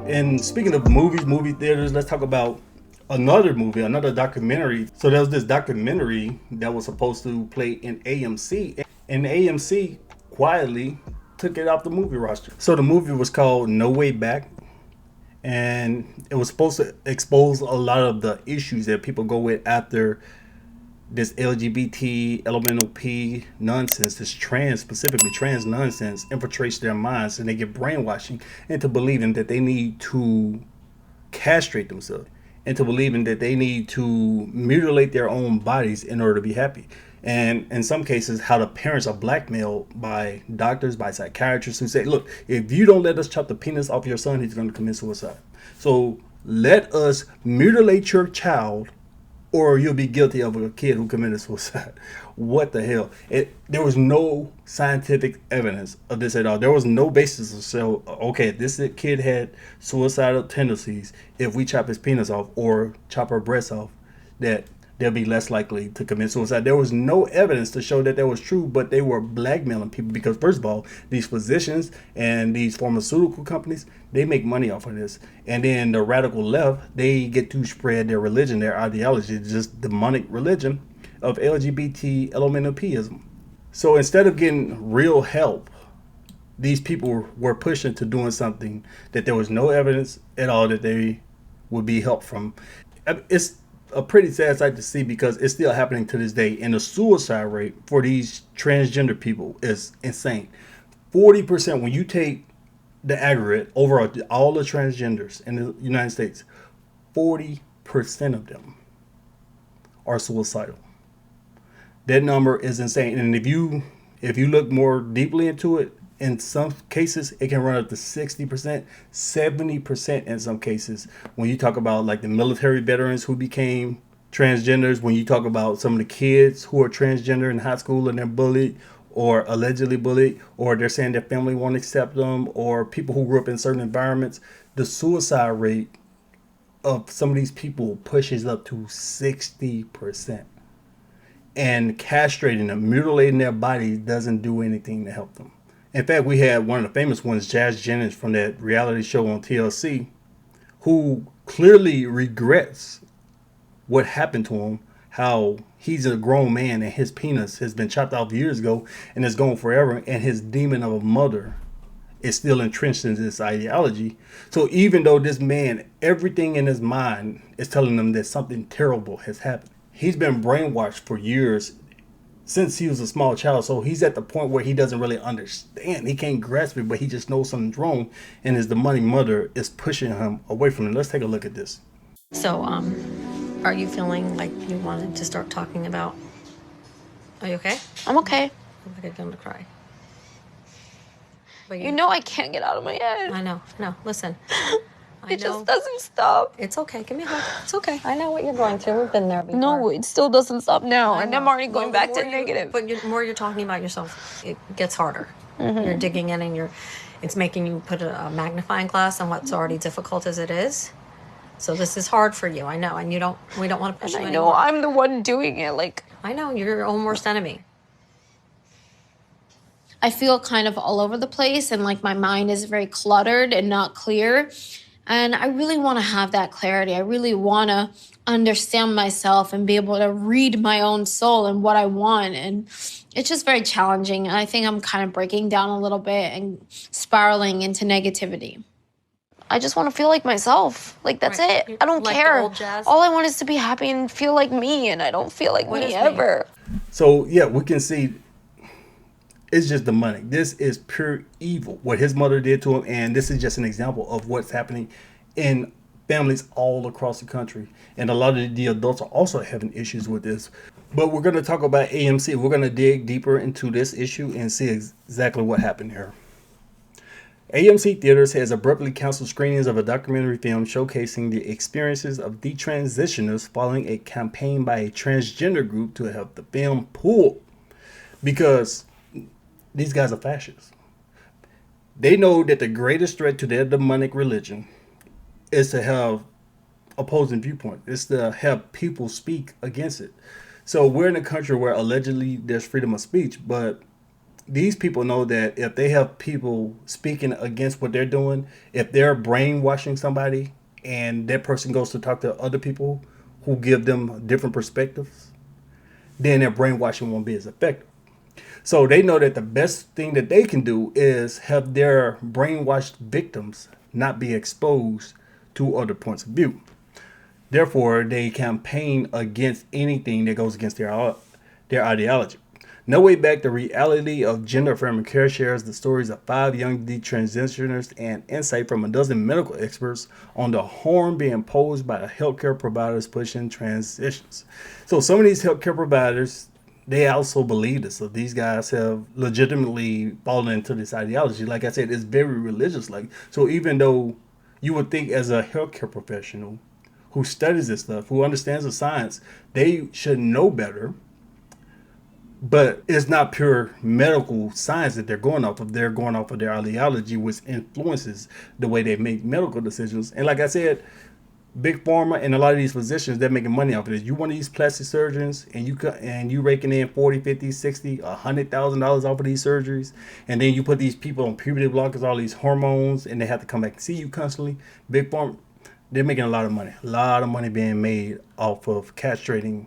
And speaking of movies, movie theaters, let's talk about another movie, another documentary. So there was this documentary that was supposed to play in AMC, and AMC quietly took it off the movie roster. So the movie was called No Way Back, and it was supposed to expose a lot of the issues that people go with after this LGBT, elemental P nonsense, this trans, specifically trans nonsense, infiltrates their minds, and they get brainwashing into believing that they need to castrate themselves, into believing that they need to mutilate their own bodies in order to be happy. And in some cases, how the parents are blackmailed by doctors, by psychiatrists who say, look, if you don't let us chop the penis off your son, he's going to commit suicide. So let us mutilate your child, or you'll be guilty of a kid who committed suicide. What the hell? There was no scientific evidence of this at all. There was no basis to show, okay, this kid had suicidal tendencies. If we chop his penis off or chop her breasts off, that they'll be less likely to commit suicide. There was no evidence to show that that was true, but they were blackmailing people because, first of all, these physicians and these pharmaceutical companies, they make money off of this. And then the radical left, they get to spread their religion, their ideology, just demonic religion of LGBT elemental Pism. So instead of getting real help, these people were pushed into doing something that there was no evidence at all that they would be helped from. It's a pretty sad sight to see because it's still happening to this day. And the suicide rate for these transgender people is insane. 40%, when you take the aggregate over all the transgenders in the United States, 40% of them are suicidal. That number is insane. And if you look more deeply into it, in some cases it can run up to 60%, 70% in some cases. When you talk about like the military veterans who became transgenders, when you talk about some of the kids who are transgender in high school and they're bullied or allegedly bullied, or they're saying their family won't accept them, or people who grew up in certain environments, the suicide rate of some of these people pushes up to 60%. And castrating them, mutilating their bodies doesn't do anything to help them. In fact, we had one of the famous ones, Jazz Jennings from that reality show on TLC, who clearly regrets what happened to him, how he's a grown man and his penis has been chopped off years ago and is gone forever, and his demon of a mother is still entrenched in this ideology. So even though this man, everything in his mind is telling him that something terrible has happened, he's been brainwashed for years since he was a small child. So he's at the point where he doesn't really understand. He can't grasp it, but he just knows something's wrong. And his demonic mother is pushing him away from him. Let's take a look at this. So, are you feeling like you wanted to start talking about... Are you okay? I'm okay. I'm like I'm gonna cry. But You know I can't get out of my head. I know. Listen. It just doesn't stop. It's okay. Give me a hug. It's okay. I know what you're going through. We've been there before. No, it still doesn't stop now. I And know. I'm already going Well, back to negative. But the more you're talking about yourself, it gets harder. You're digging in, and it's making you put a magnifying glass on what's already difficult as it is. So this is hard for you. I know, and we don't want to push you I anymore. know I'm the one doing it. Like, I know you're your own worst enemy. I feel kind of all over the place, and like my mind is very cluttered and not clear. And I really want to have that clarity. I really want to understand myself and be able to read my own soul and what I want. And it's just very challenging. And I think I'm kind of breaking down a little bit and spiraling into negativity. I just want to feel like myself. Like, that's Right. it. I don't Like the care. old Jazz? All I want is to be happy and feel like me, and I don't feel like What is me me? ever. So yeah, we can see it's just demonic. This is pure evil, what his mother did to him. And this is just an example of what's happening in families all across the country. And a lot of the adults are also having issues with this. But we're going to talk about AMC. We're going to dig deeper into this issue and see exactly what happened here. AMC Theaters has abruptly canceled screenings of a documentary film showcasing the experiences of detransitioners following a campaign by a transgender group to help the film pull. Because these guys are fascists. They know that the greatest threat to their demonic religion is to have opposing viewpoint. It's to have people speak against it. So we're in a country where allegedly there's freedom of speech, but these people know that if they have people speaking against what they're doing, if they're brainwashing somebody and that person goes to talk to other people who give them different perspectives, then their brainwashing won't be as effective. So they know that the best thing that they can do is have their brainwashed victims not be exposed to other points of view. Therefore, they campaign against anything that goes against their ideology. No Way Back, the reality of gender affirming care, shares the stories of 5 young detransitioners and insight from a dozen medical experts on the harm being posed by the healthcare providers pushing transitions. So some of these healthcare providers, they also believe this. So these guys have legitimately fallen into this ideology. Like I said, it's very religious. Like, so even though you would think as a healthcare professional who studies this stuff, who understands the science, they should know better. But it's not pure medical science that they're going off of. They're going off of their ideology, which influences the way they make medical decisions. And like I said, big pharma and a lot of these physicians, they're making money off of this. You one of these plastic surgeons and you raking in 40, 50, 60, $100,000 off of these surgeries, and then you put these people on puberty blockers, all these hormones, and they have to come back and see you constantly. Big pharma, they're making a lot of money. A lot of money being made off of castrating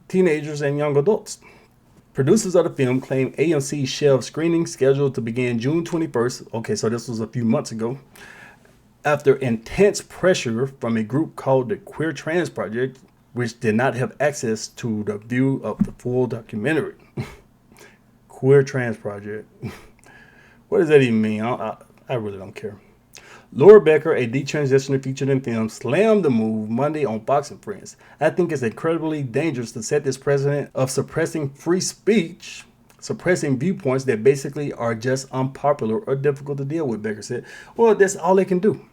teenagers and young adults. Producers of the film claim AMC shelved screening scheduled to begin June 21st. Okay, so this was a few months ago. After intense pressure from a group called the Queer Trans Project, which did not have access to the view of the full documentary. Queer Trans Project. What does that even mean? I really don't care. Laura Becker, a detransitioner featured in film, slammed the move Monday on Fox and Friends. I think it's incredibly dangerous to set this precedent of suppressing free speech, suppressing viewpoints that basically are just unpopular or difficult to deal with, Becker said. Well, that's all they can do.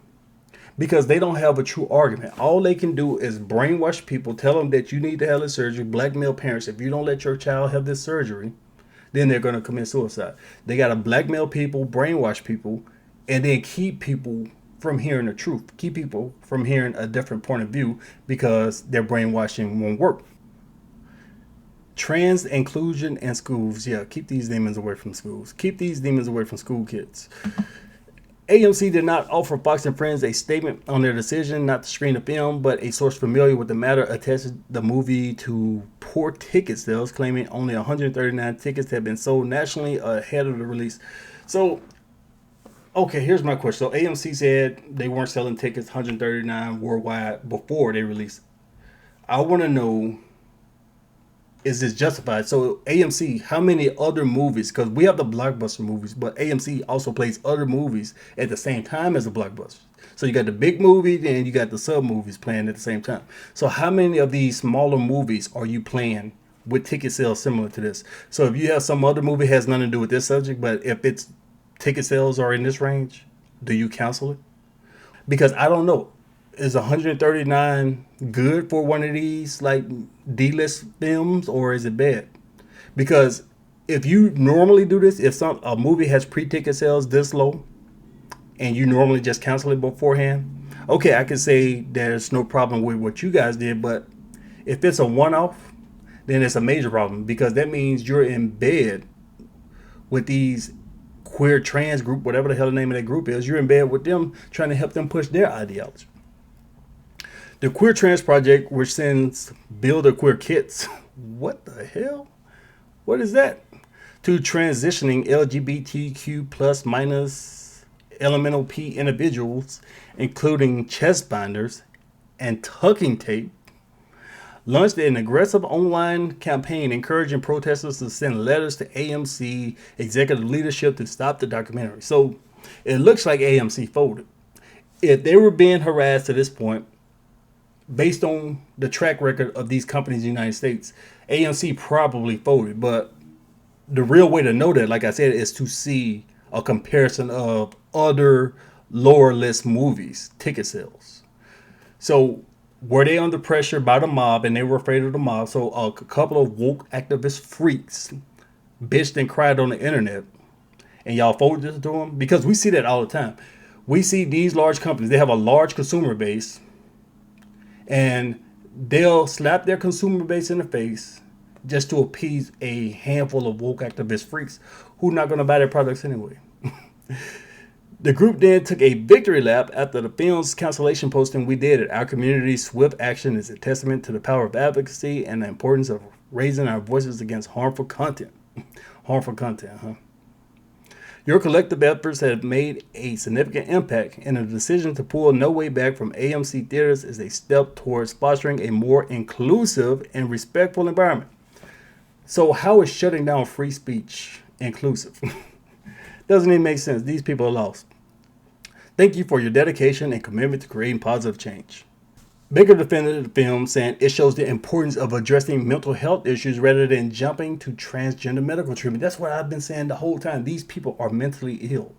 Because they don't have a true argument. All they can do is brainwash people, tell them that you need to have this surgery, blackmail parents. If you don't let your child have this surgery, then they're going to commit suicide. They got to blackmail people, brainwash people, and then keep people from hearing the truth. Keep people from hearing a different point of view because their brainwashing won't work. Trans inclusion in schools. Yeah, keep these demons away from schools. Keep these demons away from school kids. AMC did not offer Fox and Friends a statement on their decision not to screen the film, but a source familiar with the matter attested the movie to poor ticket sales, claiming only 139 tickets had been sold nationally ahead of the release. So, okay, here's my question. So AMC said they weren't selling tickets 139 worldwide before they released. I want to know, is this justified? So AMC, how many other movies, because we have the blockbuster movies, but AMC also plays other movies at the same time as the blockbusters. So you got the big movie, then you got the sub movies playing at the same time. So how many of these smaller movies are you playing with ticket sales similar to this? So if you have some other movie has nothing to do with this subject, but if its ticket sales are in this range, do you cancel it? Because I don't know. Is 139 good for one of these like D-list films, or is it bad? Because if you normally do this, if a movie has pre-ticket sales this low and you normally just cancel it beforehand, okay, I can say there's no problem with what you guys did. But if it's a one-off, then it's a major problem, because that means you're in bed with these queer trans group, whatever the hell the name of that group is. You're in bed with them trying to help them push their ideology. The Queer Trans Project, which sends builder queer kits, what the hell? What is that? To transitioning LGBTQ plus minus elemental P individuals, including chest binders and tucking tape, launched an aggressive online campaign encouraging protesters to send letters to AMC executive leadership to stop the documentary. So it looks like AMC folded. If they were being harassed to this point, based on the track record of these companies in the United States, AMC probably folded. But the real way to know that, like I said, is to see a comparison of other lower list movies, ticket sales. So were they under pressure by the mob and they were afraid of the mob? So a couple of woke activist freaks bitched and cried on the internet and y'all folded to them? Because we see that all the time. We see these large companies, they have a large consumer base, and they'll slap their consumer base in the face just to appease a handful of woke activist freaks who not going to buy their products anyway. The group then took a victory lap after the film's cancellation, posting, "We did it. Our community's swift action is a testament to the power of advocacy and the importance of raising our voices against harmful content." Harmful content, huh? "Your collective efforts have made a significant impact, and the decision to pull No Way Back from AMC theaters is a step towards fostering a more inclusive and respectful environment." So how is shutting down free speech inclusive? Doesn't even make sense. These people are lost. "Thank you for your dedication and commitment to creating positive change." Baker defended the film, saying it shows the importance of addressing mental health issues rather than jumping to transgender medical treatment. That's what I've been saying the whole time. These people are mentally ill.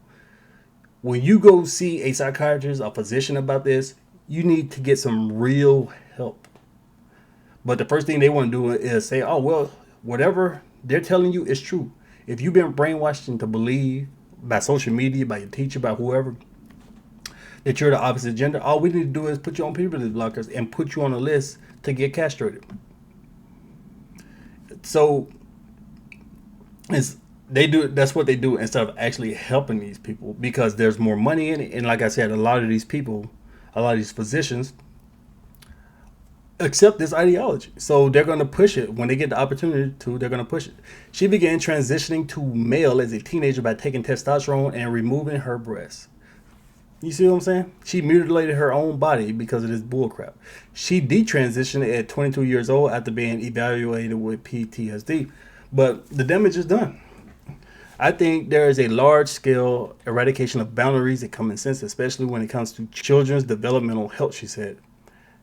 When you go see a psychiatrist, a physician about this, you need to get some real help. But the first thing they want to do is say, "Oh, well, whatever they're telling you is true." If you've been brainwashed into believe by social media, by your teacher, by whoever, that you're the opposite gender, all we need to do is put you on puberty blockers and put you on a list to get castrated. So that's what they do instead of actually helping these people, because there's more money in it. And like I said, a lot of these people, a lot of these physicians accept this ideology. So they're going to push it. When they get the opportunity to, they're going to push it. She began transitioning to male as a teenager by taking testosterone and removing her breasts. You see what I'm saying? She mutilated her own body because of this bullcrap. She detransitioned at 22 years old after being evaluated with PTSD. But the damage is done. I think there is a large-scale eradication of boundaries and common sense, especially when it comes to children's developmental health, she said.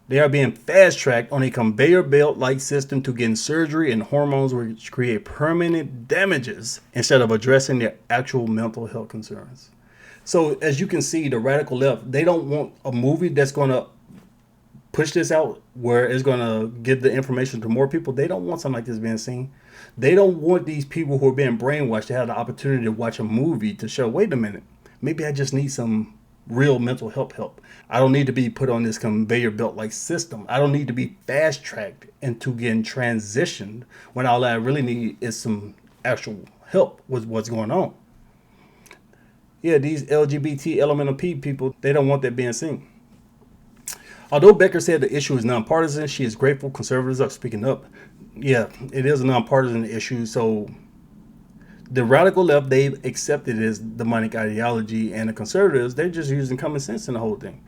They are being fast-tracked on a conveyor belt-like system to getting surgery and hormones which create permanent damages instead of addressing their actual mental health concerns. So as you can see, the radical left, they don't want a movie that's going to push this out where it's going to give the information to more people. They don't want something like this being seen. They don't want these people who are being brainwashed to have the opportunity to watch a movie to show, wait a minute, maybe I just need some real mental health help. I don't need to be put on this conveyor belt like system. I don't need to be fast tracked into getting transitioned when all I really need is some actual help with what's going on. Yeah, these LGBT elemental P people, they don't want that being seen. Although Becker said the issue is nonpartisan, she is grateful conservatives are speaking up. Yeah, it is a nonpartisan issue. So the radical left, they've accepted it as demonic ideology, and the conservatives, they're just using common sense in the whole thing.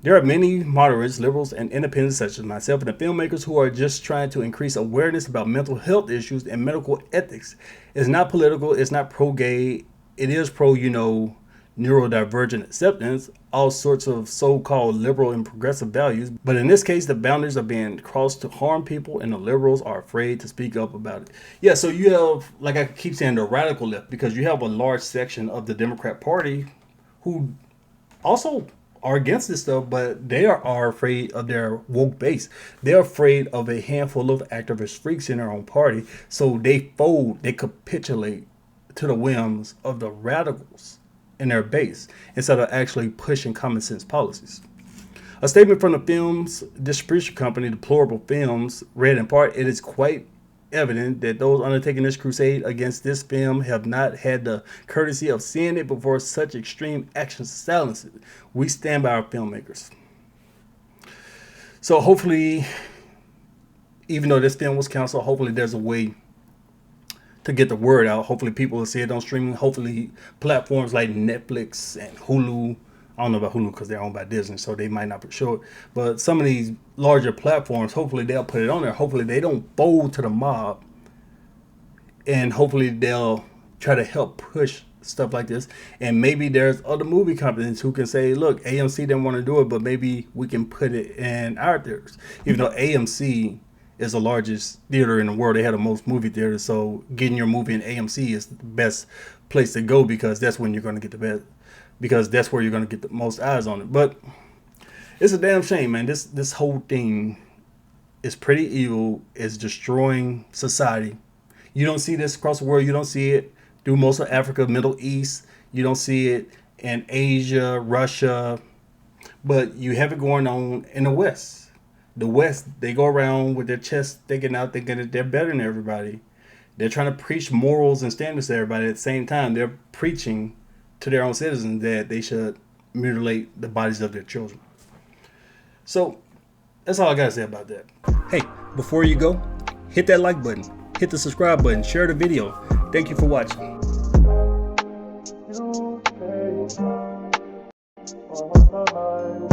There are many moderates, liberals, and independents such as myself and the filmmakers who are just trying to increase awareness about mental health issues and medical ethics. It's not political. It's not pro-gay. It is pro, neurodivergent acceptance, all sorts of so-called liberal and progressive values. But in this case, the boundaries are being crossed to harm people, and the liberals are afraid to speak up about it. Yeah, so you have, like I keep saying, the radical left, because you have a large section of the Democrat Party who also are against this stuff, but they are afraid of their woke base. They're afraid of a handful of activist freaks in their own party, so they fold, they capitulate to the whims of the radicals in their base instead of actually pushing common sense policies. A statement from the film's distribution company, Deplorable Films, read in part, "It is quite evident that those undertaking this crusade against this film have not had the courtesy of seeing it before such extreme actions silence it. We stand by our filmmakers." So hopefully, even though this film was canceled, hopefully there's a way to get the word out. Hopefully people will see it on streaming. Hopefully platforms like Netflix and Hulu, I don't know about Hulu because they're owned by Disney, so they might not show it, but some of these larger platforms, hopefully they'll put it on there. Hopefully they don't fold to the mob, and hopefully they'll try to help push stuff like this. And maybe there's other movie companies who can say, look, AMC didn't want to do it, but maybe we can put it in our theaters. Even though AMC is the largest theater in the world, they have the most movie theaters, so getting your movie in AMC is the best place to go, because that's when you're going to get the best, because that's where you're going to get the most eyes on it. But it's a damn shame, man. This whole thing is pretty evil. It's destroying society. You don't see this across the world. You don't see it through most of Africa, Middle East. You don't see it in Asia, Russia, but you have it going on in the West. The West, they go around with their chest sticking out, thinking that they're better than everybody. They're trying to preach morals and standards to everybody. At the same time, they're preaching to their own citizens that they should mutilate the bodies of their children. So that's all I gotta say about that. Hey, before you go, hit that like button, hit the subscribe button, share the video. Thank you for watching. On my mind.